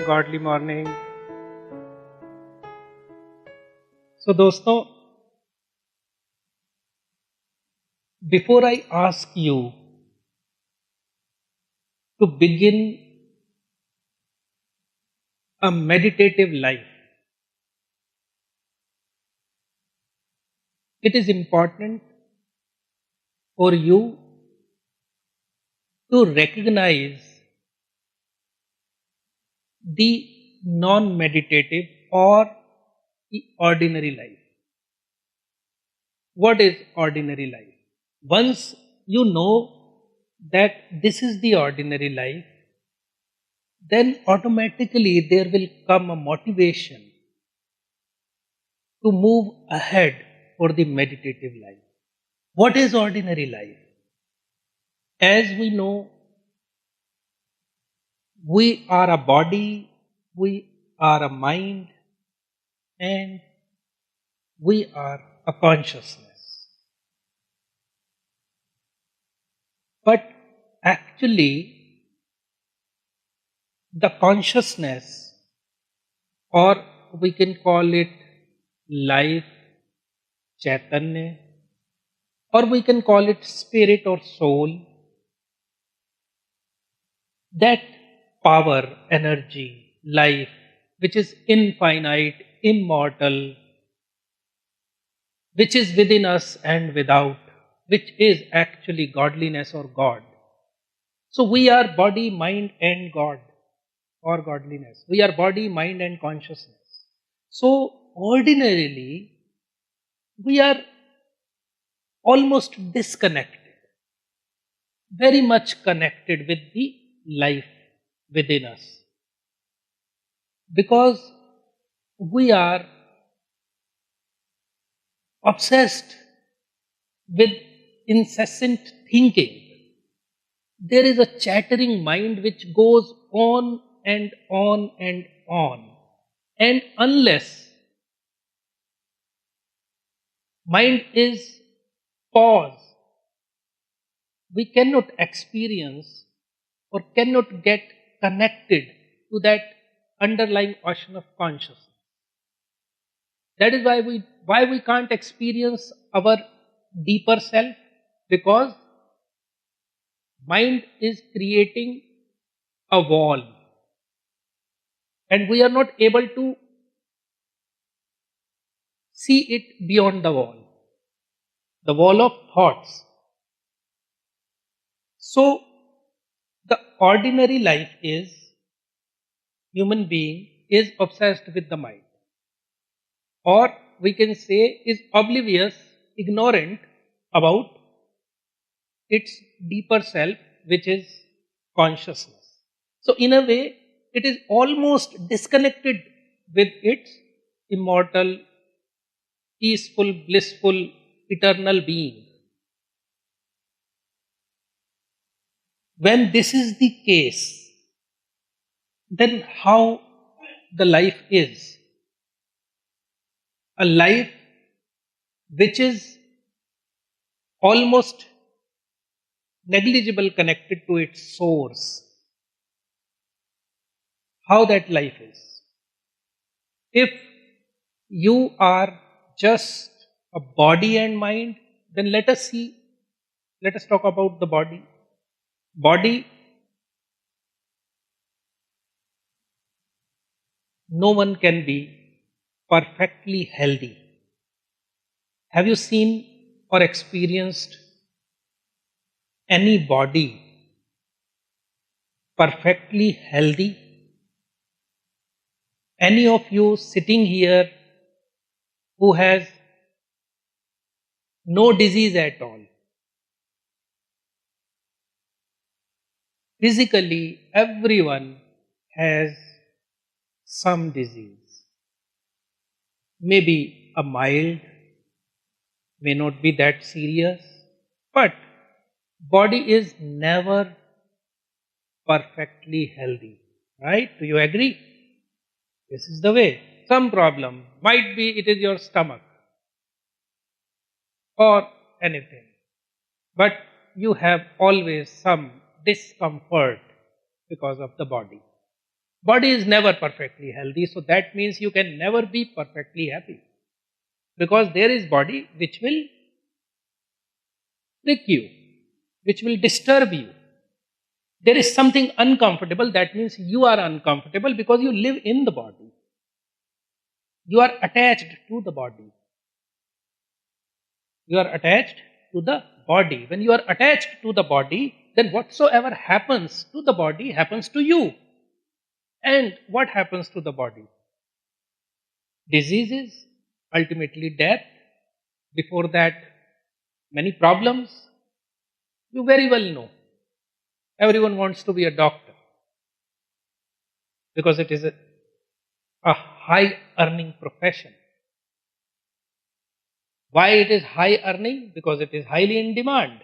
godly morning. So दोस्तों, before I ask you to begin a meditative life, it is important for you to recognize the non-meditative or the ordinary life. What is ordinary life? Once you know that this is the ordinary life, then automatically there will come a motivation to move ahead for the meditative life. What is ordinary life? As we know, we are a body, we are a mind, and we are a consciousness. But actually, the consciousness, or we can call it life, Chaitanya, or we can call it spirit or soul, that power, energy, life, which is infinite, immortal, which is within us and without, which is actually godliness or God. So we are body, mind, and God, or godliness. We are body, mind, and consciousness. So ordinarily, we are almost disconnected, very much connected with the life within us. Because we are obsessed with incessant thinking. There is a chattering mind which goes on and on and on. And unless mind is paused, we cannot experience or cannot get connected to that underlying ocean of consciousness. That is why we can't experience our deeper self, because mind is creating a wall and we are not able to see it beyond the wall of thoughts. So the ordinary life is, human being is obsessed with the mind, or we can say is oblivious, ignorant about its deeper self, which is consciousness. So in a way, it is almost disconnected with its immortal, peaceful, blissful, eternal being. When this is the case, then how the life is? A life which is almost negligible connected to its source. How that life is? If you are just a body and mind, then let us talk about the body. Body, no one can be perfectly healthy. Have you seen or experienced any body perfectly healthy? Any of you sitting here who has no disease at all? Physically, everyone has some disease. Maybe a mild, may not be that serious, but body is never perfectly healthy. Right? Do you agree? This is the way. Some problem. Might be it is your stomach or anything. But you have always some discomfort because of the body. Body is never perfectly healthy, so that means you can never be perfectly happy. Because there is body which will prick you, which will disturb you. There is something uncomfortable, that means you are uncomfortable because you live in the body. You are attached to the body. You are attached to the body. When you are attached to the body, then whatsoever happens to the body happens to you. And what happens to the body? Diseases, ultimately death. Before that, many problems. You very well know. Everyone wants to be a doctor because it is a high earning profession. Why it is high earning? Because it is highly in demand.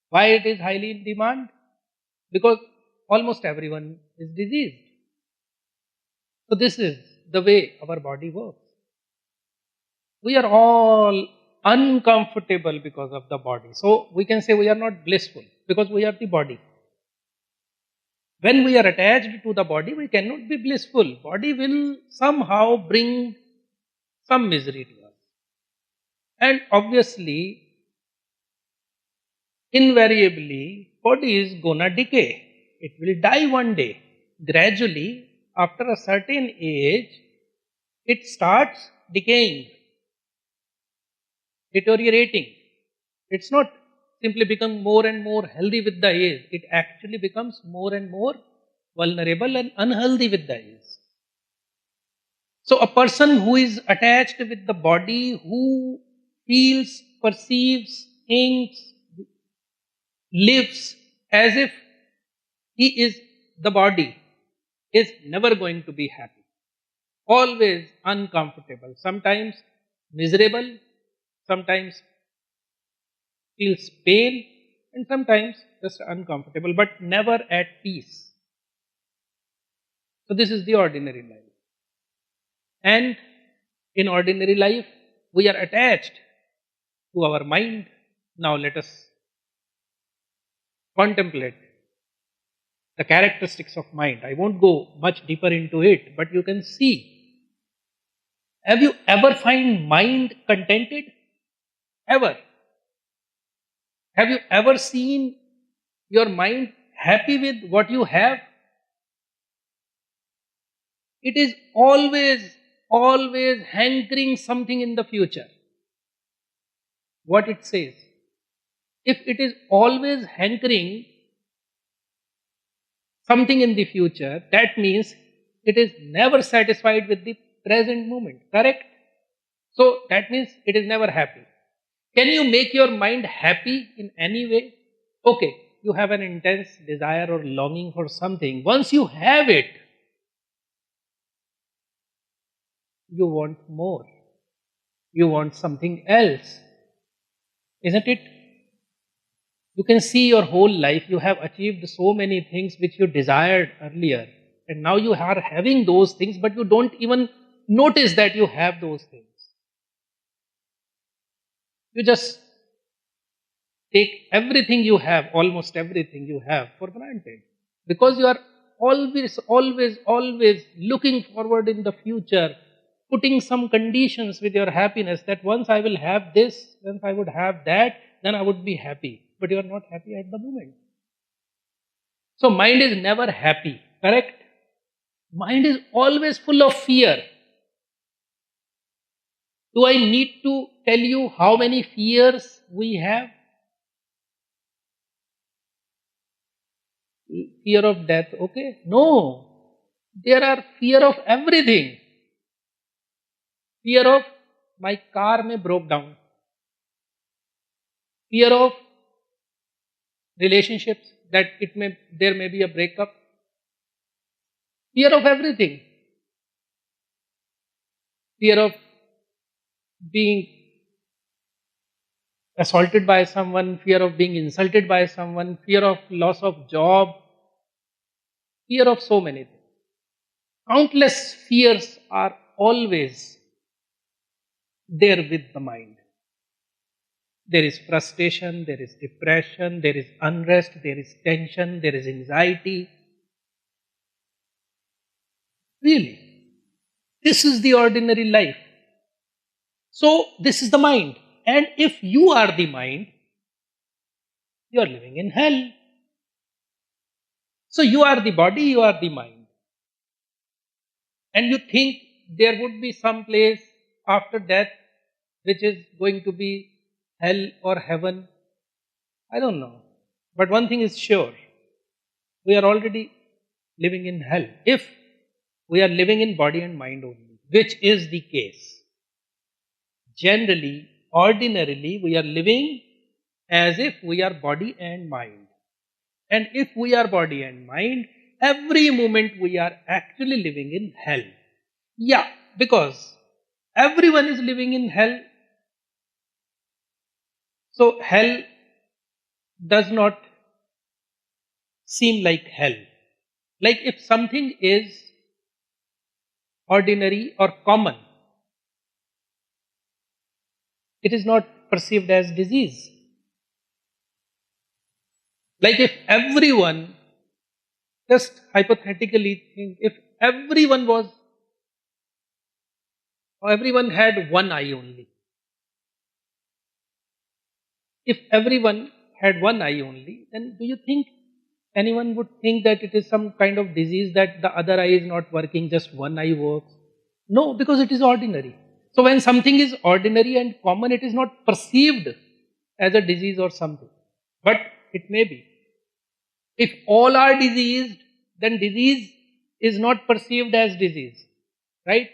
Why it is highly in demand? Because almost everyone is diseased. So this is the way our body works. We are all uncomfortable because of the body. So we can say we are not blissful because we are the body. When we are attached to the body, we cannot be blissful. Body will somehow bring some misery to us. And obviously, invariably, body is gonna decay. It will die one day. Gradually, after a certain age, it starts decaying, deteriorating. It's not simply become more and more healthy with the age. It actually becomes more and more vulnerable and unhealthy with the age. So a person who is attached with the body, who feels, perceives, thinks, lives as if he is the body, is never going to be happy. Always uncomfortable, sometimes miserable, sometimes feels pain, and sometimes just uncomfortable, but never at peace. So this is the ordinary life. And in ordinary life, we are attached to our mind. Now let us contemplate the characteristics of mind. I won't go much deeper into it, but you can see. Have you ever find mind contented? Ever? Have you ever seen your mind happy with what you have? It is always hankering something in the future. What it says. If it is always hankering something in the future, that means it is never satisfied with the present moment, correct? So that means it is never happy. Can you make your mind happy in any way? Okay, you have an intense desire or longing for something. Once you have it, you want more. You want something else. Isn't it? You can see your whole life, you have achieved so many things which you desired earlier. And now you are having those things, but you don't even notice that you have those things. You just take everything you have, almost everything you have, for granted. Because you are always looking forward in the future, putting some conditions with your happiness that once I will have this, once I would have that, then I would be happy. But you are not happy at the moment. So mind is never happy, correct? Mind is always full of fear. Do I need to tell you how many fears we have? Fear of death, okay? No. There are fear of everything. Fear of my car may broke down. Fear of relationships, that there may be a breakup. Fear of everything. Fear of being assaulted by someone, fear of being insulted by someone, fear of loss of job, fear of so many things. Countless fears are always there with the mind. There is frustration, there is depression, there is unrest, there is tension, there is anxiety. Really. This is the ordinary life. So, this is the mind. And if you are the mind, you are living in hell. So, you are the body, you are the mind. And you think there would be some place after death which is going to be hell or heaven. I don't know. But one thing is sure, we are already living in hell if we are living in body and mind only, which is the case. Generally, ordinarily, we are living as if we are body and mind. And if we are body and mind, every moment we are actually living in hell. Yeah, because everyone is living in hell. So hell does not seem like hell. Like if something is ordinary or common, it is not perceived as disease. Like if everyone, just hypothetically think, if everyone had one eye only. If everyone had one eye only, then do you think anyone would think that it is some kind of disease that the other eye is not working, just one eye works? No, because it is ordinary. So when something is ordinary and common, it is not perceived as a disease or something. But it may be. If all are diseased, then disease is not perceived as disease. Right?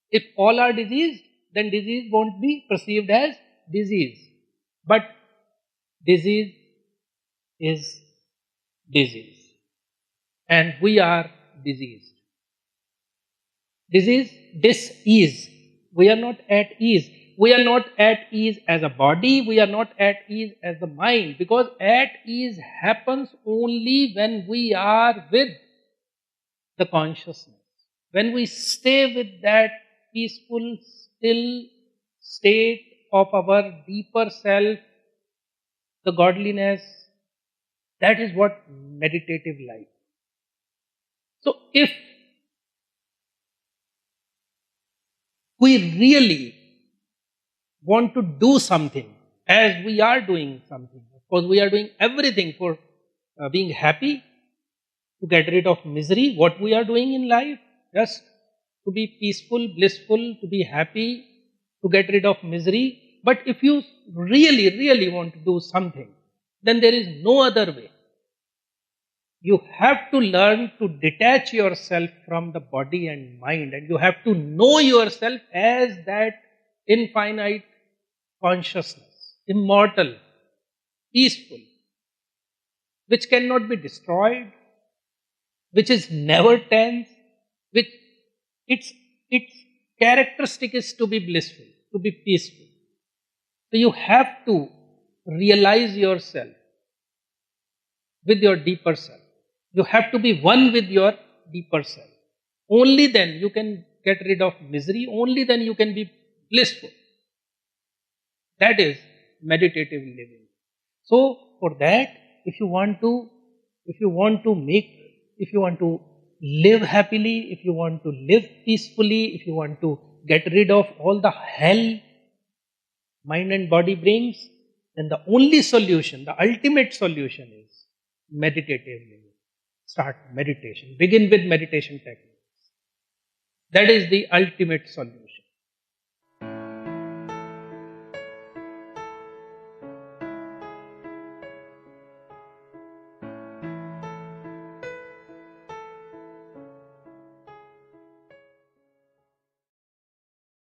If all are diseased, then disease won't be perceived as disease. But disease is disease. And we are diseased. Disease, dis-ease. We are not at ease. We are not at ease as a body. We are not at ease as the mind. Because at ease happens only when we are with the consciousness. When we stay with that peaceful, still state of our deeper self, the godliness, that is what meditative life. So if we really want to do something, as we are doing something, of course we are doing everything for being happy, to get rid of misery, what we are doing in life, just to be peaceful, blissful, to be happy, to get rid of misery. But if you really, really want to do something, then there is no other way. You have to learn to detach yourself from the body and mind, and you have to know yourself as that infinite consciousness, immortal, peaceful, which cannot be destroyed, which is never tense, which its characteristic is to be blissful, to be peaceful. So you have to realize yourself with your deeper self. You have to be one with your deeper self. Only then you can get rid of misery, only then you can be blissful. That is meditative living. So for that, if you want to live happily, if you want to live peacefully, if you want to get rid of all the hell mind and body brings, then the only solution, the ultimate solution is meditative living. Start meditation. Begin with meditation techniques. That is the ultimate solution.